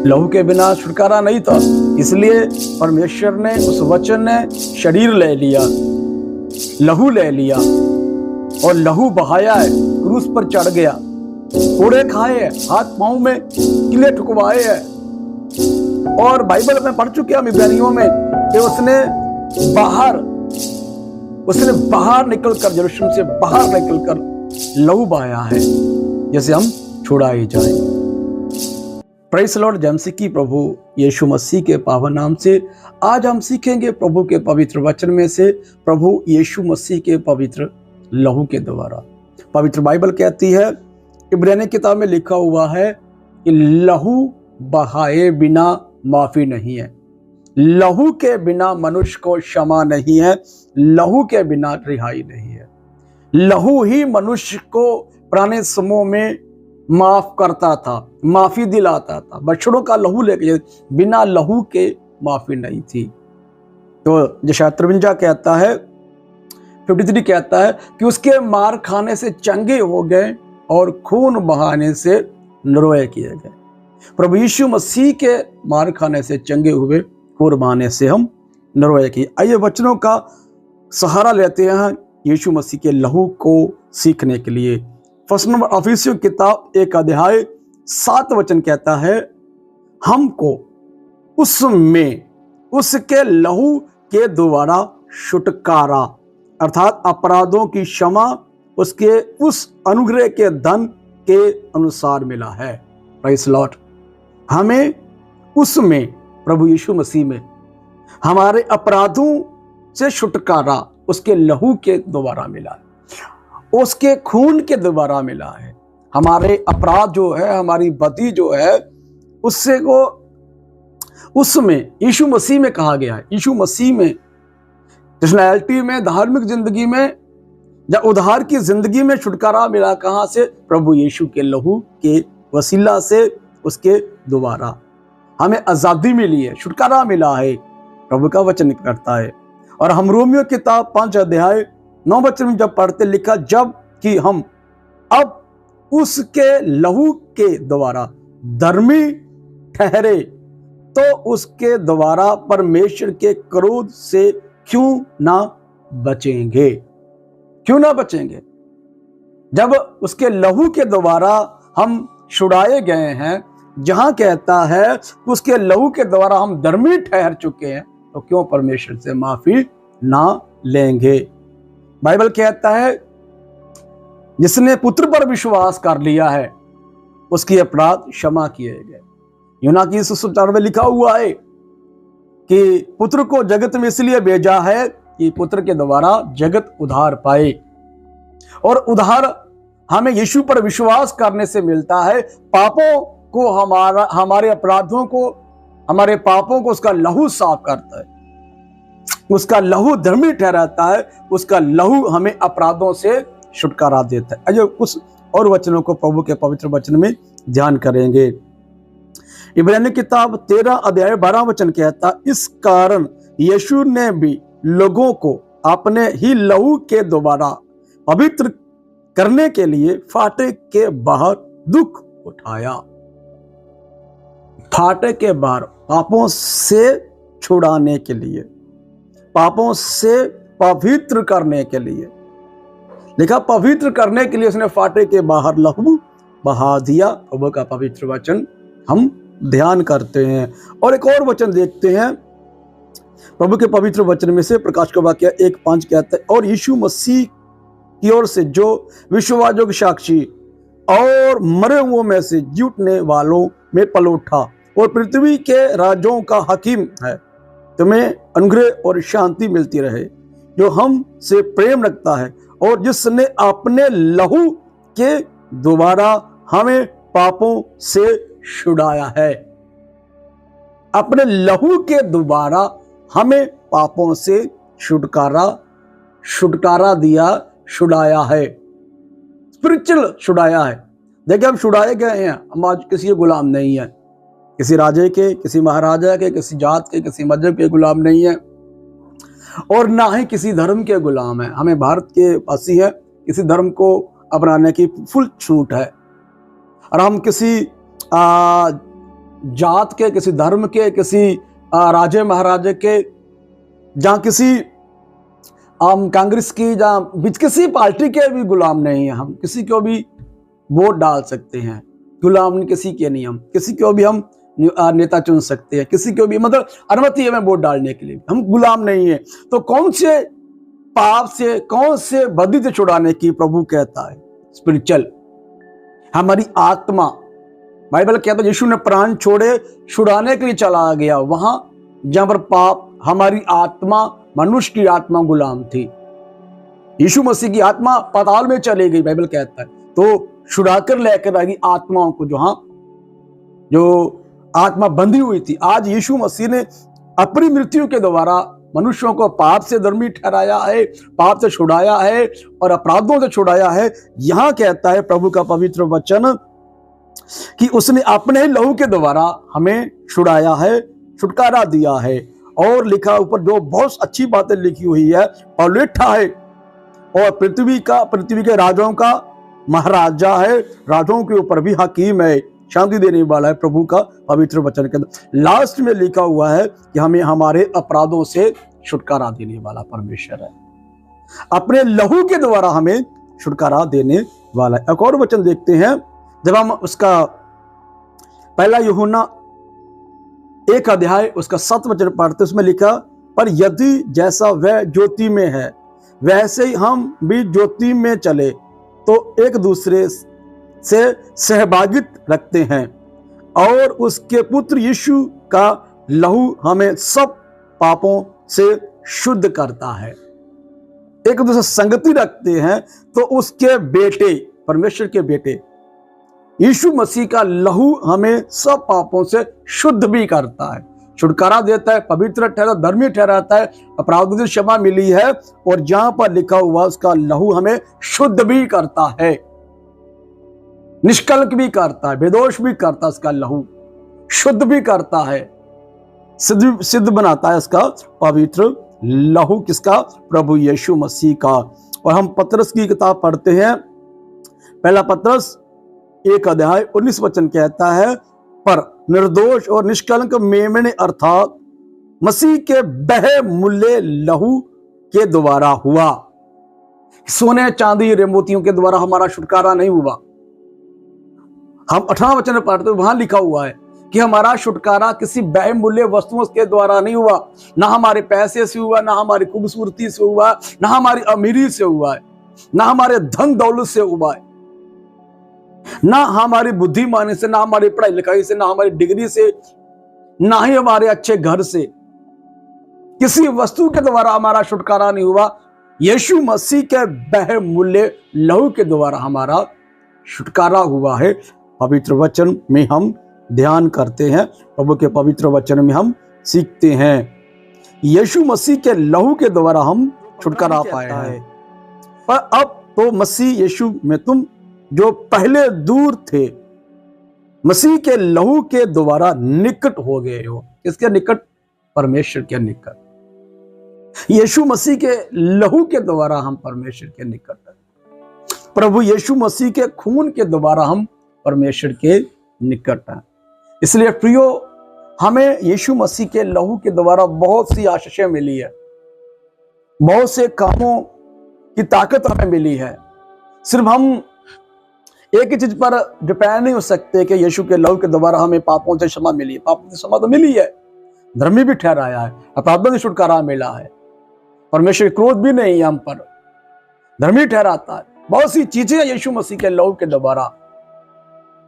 लहू के बिना छुटकारा नहीं था, इसलिए परमेश्वर ने, उस वचन ने शरीर ले लिया, लहू ले लिया और लहू बहाया है, क्रूस पर चढ़ गया, कोड़े खाए हैं, हाथ पांव में किले ठुकवाए हैं। और बाइबल में पढ़ चुके हम इब्रानियों में कि उसने बाहर निकलकर, यरूशलेम से बाहर निकलकर लहू बहाया है, जैसे हम छुड़ाए जाए। Praise the Lord. जय मसीह की प्रभु यीशु मसीह के पावन नाम से आज हम सीखेंगे प्रभु के पवित्र वचन में से, प्रभु यीशु मसीह के पवित्र लहू के द्वारा। पवित्र बाइबल कहती है, इब्रानी किताब में लिखा हुआ है कि लहू बहाए बिना माफी नहीं है, लहू के बिना मनुष्य को क्षमा नहीं है, लहू के बिना रिहाई नहीं है। लहू ही मनुष्य को पुराने समयों में माफ करता था, माफी दिलाता था। बछड़ों का लहू लेके, बिना लहू के माफी नहीं थी। तो यशायाह 53 कहता है, 53 कहता है कि उसके मार खाने से चंगे हो गए और खून बहाने से निर्भय किए गए। प्रभु यीशु मसीह के मार खाने से चंगे हुए, खून बहाने से हम निर्भय किए। आइए वचनों का सहारा लेते हैं यीशु मसीह के लहू को सीखने के लिए। फर्स्ट नंबर इफिसियों किताब 1 अध्याय 7 वचन कहता है, हमको उसमें उसके लहू के द्वारा छुटकारा अर्थात अपराधों की क्षमा उसके उस अनुग्रह के धन के अनुसार मिला है। Praise the Lord. हमें उसमें, प्रभु यीशु मसीह में, हमारे अपराधों से छुटकारा उसके लहू के द्वारा मिला है, उसके खून के द्वारा मिला है। हमारे अपराध जो है, हमारी बदी जो है, उससे को उसमें यीशु मसीह में कहा गया है। यीशु मसीह में, पर्सनैलिटी में, धार्मिक जिंदगी में या उद्धार की जिंदगी में छुटकारा मिला। कहां से? प्रभु यीशु के लहू के वसीला से, उसके द्वारा हमें आजादी मिली है, छुटकारा मिला है, प्रभु का वचन करता है। और हम रोमियो किताब 5 अध्याय 9 वचन में जब पढ़ते, लिखा, जब कि हम अब उसके लहू के द्वारा धर्मी ठहरे तो उसके द्वारा परमेश्वर के क्रोध से क्यों ना बचेंगे? क्यों ना बचेंगे? जब उसके लहू के द्वारा हम छुड़ाए गए हैं, जहां कहता है उसके लहू के द्वारा हम धर्मी ठहर चुके हैं, तो क्यों परमेश्वर से माफी ना लेंगे? बाइबल कहता है, जिसने पुत्र पर विश्वास कर लिया है उसकी अपराध क्षमा किए गए। यूना की सुसमाचार में लिखा हुआ है कि पुत्र को जगत में इसलिए भेजा है कि पुत्र के द्वारा जगत उद्धार पाए। और उद्धार हमें यीशु पर विश्वास करने से मिलता है। पापों को, हमारे अपराधों को, हमारे पापों को उसका लहू साफ करता है, उसका लहू धर्मी ठहराता है, उसका लहू हमें अपराधों से छुटकारा देता है। आइए कुछ और वचनों को प्रभु के पवित्र वचन में ध्यान करेंगे। इब्रानी किताब 13 अध्याय 12 वचन कहता, इस कारण यीशु ने भी लोगों को अपने ही लहू के द्वारा पवित्र करने के लिए फाटक के बाहर दुख उठाया। फाटक के बाहर पापों से छुड़ाने के लिए, पापों से पवित्र करने के लिए, लिखा पवित्र करने के लिए उसने फाटक के बाहर लहू बहा दिया। प्रभु का पवित्र वचन हम ध्यान करते हैं। और एक और वचन देखते हैं प्रभु के पवित्र वचन में से, प्रकाश का वाक्य 1:5 कहता है, और यीशु मसीह की ओर से जो विश्वासयोग्य साक्षी और मरे हुओं में से जीतने वालों में पल उठा और पृथ्वी के राजों का हकीम है, तुम्हें अनुग्रह और शांति मिलती रहे, जो हम से प्रेम रखता है और जिसने अपने लहू के द्वारा हमें पापों से छुड़ाया है। अपने लहू के द्वारा हमें पापों से छुटकारा दिया, छुड़ाया है, स्पिरिचुअल छुड़ाया है। देखिए हम छुड़ाए गए हैं, हम आज किसी के गुलाम नहीं है, किसी राजे के, किसी महाराजा के, किसी जात के, किसी मजहब के गुलाम नहीं है, और ना ही किसी धर्म के गुलाम है। हमें भारत के वासी है, किसी धर्म को अपनाने की फुल छूट है। और हम किसी जात के, किसी धर्म के, किसी राजे महाराजे के, जहां किसी कांग्रेस की, जहां बीच किसी पार्टी के भी गुलाम नहीं है। हम किसी को भी वोट डाल सकते हैं, गुलाम किसी के नहीं। हम किसी को भी हम नेता चुन सकते हैं, किसी को भी, मतलब अनुमति है हमें वोट डालने के लिए, हम गुलाम नहीं है। तो कौन से पाप से, कौन से बदी से छुड़ाने की प्रभु कहता है? स्पिरिचुअल, हमारी आत्मा। बाइबल कहता है यीशु ने प्राण छोड़े छुड़ाने के लिए चला गया वहां जहां पर पाप, हमारी आत्मा, मनुष्य की आत्मा गुलाम थी। यीशु मसीह की आत्मा पाताल में चली गई, बाइबल कहता है, तो छुड़ाकर लेकर आएगी आत्माओं को, जो आत्मा बंधी हुई थी। आज यीशु मसीह ने अपनी मृत्यु के द्वारा मनुष्यों को पाप से धर्मी ठहराया है, पाप से छुड़ाया है और अपराधों से छुड़ाया है। यहां कहता है प्रभु का पवित्र वचन कि उसने अपने लहू के द्वारा हमें छुड़ाया है, छुटकारा दिया है। और लिखा ऊपर जो बहुत अच्छी बातें लिखी हुई है, पवित्र है और पृथ्वी के राजाओं का महाराजा है, राजाओं के ऊपर भी हकीम है, शांति देने वाला है। प्रभु का पवित्र वचन के अंदर लास्ट में लिखा हुआ है कि हमें हमारे अपराधों से छुटकारा देने वाला परमेश्वर है, अपने लहू के द्वारा हमें छुटकारा देने वाला है। एक और वचन देखते हैं, जब हम उसका पहला यूहन्ना 1 अध्याय उसका 7 वचन पढ़ते, उसमें लिखा, पर यदि जैसा वह ज्योति में है वैसे ही हम भी ज्योति में चले तो एक दूसरे से सहभागित्व रखते हैं और उसके पुत्र यीशु का लहू हमें सब पापों से शुद्ध करता है। एक दूसरे संगति रखते हैं तो उसके बेटे, परमेश्वर के बेटे यीशु मसीह का लहू हमें सब पापों से शुद्ध भी करता है, छुटकारा देता है, पवित्र ठहरा, धर्मी ठहराता है, अपराधों की क्षमा मिली है। और जहां पर लिखा हुआ उसका लहू हमें शुद्ध भी करता है, निष्कलंक भी करता है, बेदोष भी करता है, उसका लहू शुद्ध भी करता है, सिद्ध बनाता है उसका पवित्र लहू। किसका? प्रभु यीशु मसीह का। और हम पतरस की किताब पढ़ते हैं, पहला पतरस 1 अध्याय 19 वचन कहता है, पर निर्दोष और निष्कलंक मेमने अर्थात मसीह के बहुमूल्य लहू के द्वारा हुआ। सोने चांदी हीरे मोतियों के द्वारा हमारा छुटकारा नहीं हुआ। हम 18 वचन पढ़ते, वहां लिखा हुआ है कि हमारा छुटकारा किसी बहुमूल्य वस्तुओं के द्वारा नहीं हुआ, ना हमारे पैसे से हुआ, ना हमारी खूबसूरती से हुआ, ना हमारी अमीरी से हुआ है, ना हमारे धन दौलत से हुआ है, ना हमारी बुद्धिमानी से, ना हमारी पढ़ाई लिखाई से, ना हमारी डिग्री से, ना ही हमारे अच्छे घर से। किसी वस्तु के द्वारा हमारा छुटकारा नहीं हुआ। यीशु मसीह के बहुमूल्य लहू के द्वारा हमारा छुटकारा हुआ है। पवित्र वचन में हम ध्यान करते हैं, प्रभु के पवित्र वचन में हम सीखते हैं। यीशु मसीह के लहू के द्वारा हम छुटकारा पाए हैं। पर अब तो मसीह यीशु में तुम जो पहले दूर थे, मसीह के लहू के द्वारा निकट हो गए हो। किसके निकट? परमेश्वर के निकट। यीशु मसीह के लहू के द्वारा हम परमेश्वर के निकट हैं। प्रभु यीशु मसीह के खून के द्वारा हम परमेश्वर के निकट हैं। इसलिए प्रियो, हमें यीशु मसीह के लहू के द्वारा बहुत सी आशीषें मिली है, बहुत से कामों की ताकत हमें मिली है। सिर्फ हम एक ही चीज पर डिपेंड नहीं हो सकते कि यीशु के लहू के द्वारा हमें पापों से क्षमा मिली है। पापों से क्षमा तो मिली है, धर्मी भी ठहराया है, अपराधों से छुटकारा मिला है, परमेश्वर का क्रोध भी नहीं है हम पर, धर्मी ठहराता है। बहुत सी चीजें यीशु मसीह के लहू के द्वारा,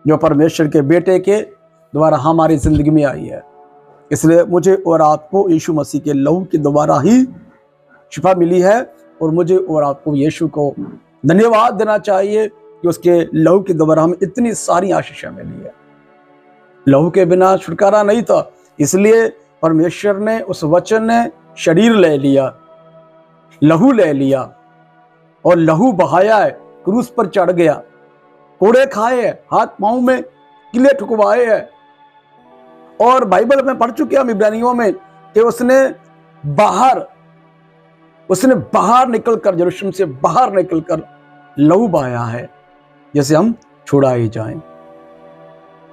जो परमेश्वर के बेटे के द्वारा हमारी जिंदगी में आई है। इसलिए मुझे और आपको यीशु मसीह के लहू के द्वारा ही शिफा मिली है। और मुझे और आपको यीशु को धन्यवाद देना चाहिए कि उसके लहू के द्वारा हमें इतनी सारी आशीषें मिली है। लहू के बिना छुटकारा नहीं था, इसलिए परमेश्वर ने, उस वचन ने शरीर ले लिया, लहू ले लिया और लहू बहाया है, क्रूस पर चढ़ गया, कोड़े खाए हैं, हाथ पांव में किले ठुकवाए हैं। और बाइबल में पढ़ चुके हम इब्रानियों में कि उसने बाहर निकलकर, यरूशलेम से बाहर निकलकर लहू बहाया है, जैसे हम छुड़ाए जाएं।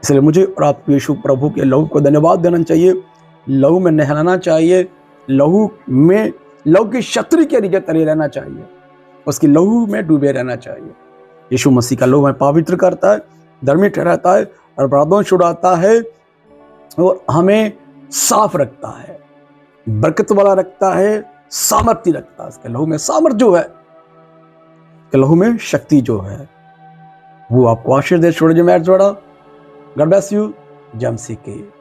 इसलिए मुझे और आपको यीशु प्रभु के लहू को धन्यवाद देना चाहिए, लहू में नहलाना चाहिए, लहू की छतरी के नीचे तले रहना चाहिए, उसकी लहू में डूबे रहना चाहिए। यीशु मसीह का लहू हमें पवित्र करता है, धर्मी ठहराता है, अपराधों से छुड़ाता है और हमें साफ रखता है, बरकत वाला रखता है, सामर्थ्य रखता है। इसके लहू में सामर्थ्य जो है, लहू में शक्ति जो है, वो आपको आशीर्वाद दे। छोड़ जो मैं गॉड ब्लेस यू। जय मसीह की।